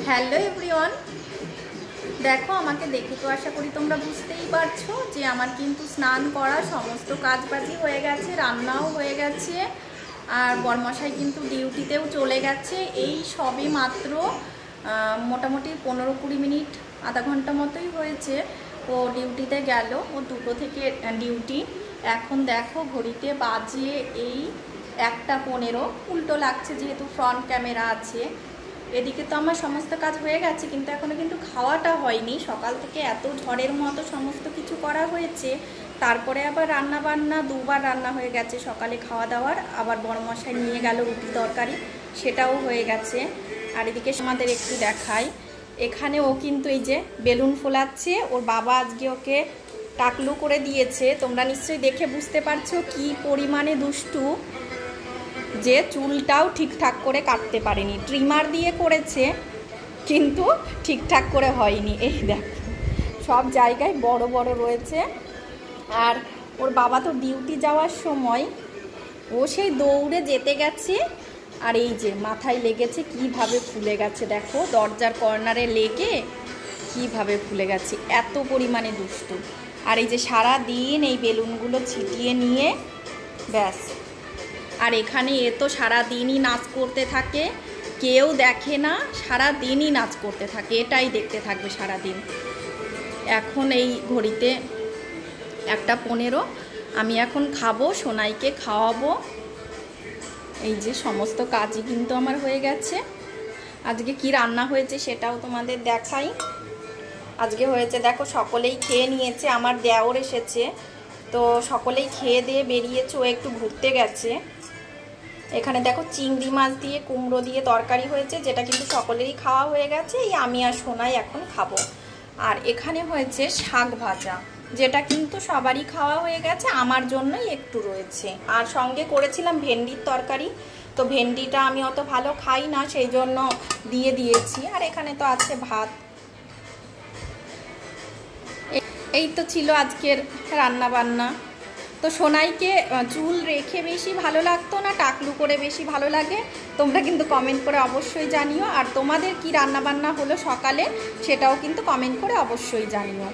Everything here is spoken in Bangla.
হ্যালো এভরিওয়ান, দেখো আমাকে দেখে তো আশা করি তোমরা বুঝতেই পারছো যে আমার কিন্তু স্নান করা সমস্ত কাজবাজি হয়ে গেছে, রান্নাও হয়ে গেছে, আর বরমশাই কিন্তু ডিউটিতেও চলে গেছে। এই সবে মাত্র মোটামুটি 15-20 মিনিট আধা ঘন্টা মতোই হয়েছে ও ডিউটিতে গেল। ও 2টো থেকে ডিউটি। এখন দেখো ঘড়িতে বাজে এই 1টা 15। উল্টো লাগছে যেহেতু ফ্রন্ট ক্যামেরা আছে। এদিকে তো আমার সমস্ত কাজ হয়ে গেছে, কিন্তু এখনও কিন্তু খাওয়াটা হয়নি। সকাল থেকে এত ঝড়ের মতো সমস্ত কিছু করা হয়েছে, তারপরে আবার রান্না বান্না 2বার রান্না হয়ে গেছে। সকালে খাওয়া দাওয়ার, আবার বড়মশাই নিয়ে গেল রুটি তরকারি, সেটাও হয়ে গেছে। আর এদিকে আমাদের একটু দেখাই, এখানে ও কিন্তু এই যে বেলুন ফোলাচ্ছে। ওর বাবা আজকে ওকে টাকলু করে দিয়েছে। তোমরা নিশ্চয়ই দেখে বুঝতে পারছো কি পরিমাণে দুষ্টু, যে চুলটাও ঠিকঠাক করে কাটতে পারেনি। ট্রিমার দিয়ে করেছে কিন্তু ঠিকঠাক করে হয়নি। এই দেখো সব জায়গায় বড় বড় রয়েছে। আর ওর বাবা তো ডিউটি যাওয়ার সময় ও সেই দৌড়ে যেতে গেছে, আর এই যে মাথায় লেগেছে, কিভাবে ফুলে গেছে দেখো, দরজার কর্নারে লেগে কিভাবে ফুলে গেছে। এত পরিমাণে দুষ্টু। আর এই যে সারা দিন এই বেলুনগুলো ছিটিয়ে নিয়ে ব্যাস। আর এখানে এ তো সারাদিনই নাচ করতে থাকে, কেউ দেখে না, সারাদিনই নাচ করতে থাকে, এটাই দেখতে থাকবে সারাদিন। এখন এই ঘড়িতে 1টা 15। আমি এখন খাবো, সোনাইকে খাওয়াবো। এই যে সমস্ত কাজই কিন্তু আমার হয়ে গেছে। আজকে কি রান্না হয়েছে সেটাও তোমাদের দেখাই। আজকে হয়েছে দেখো, সকলেই খেয়ে নিয়েছে। আমার দেওর এসেছে, তো সকলেই খেয়ে দিয়ে বেরিয়েছে, ও একটু ঘুরতে গেছে। এখানে দেখো চিংড়ি মাছ দিয়ে কুমড়ো দিয়ে তরকারি হয়েছে, যেটা কিন্তু সকলেরই খাওয়া হয়ে গেছে। এই আমি আর সোনাই এখন খাবো। আর এখানে হয়েছে শাক ভাজা, যেটা কিন্তু সবারই খাওয়া হয়ে গেছে, আমার জন্যই একটু রয়েছে। আর সঙ্গে করেছিলাম ভেন্ডির তরকারি, তো ভেন্ডিটা আমি অত ভালো খাই না, সেই জন্য দিয়ে দিয়েছি। আর এখানে তো আছে ভাত। এই তো ছিল আজকের রান্না বান্না। তো সোনাইকে চুল রেখে বেশি ভালো লাগতো না টাকলু করে বেশি ভালো লাগে, তোমরা কিন্তু কমেন্ট করে অবশ্যই জানিও। আর তোমাদের কি রান্না বান্না হলো সকালে সেটাও কিন্তু কমেন্ট করে অবশ্যই জানিও।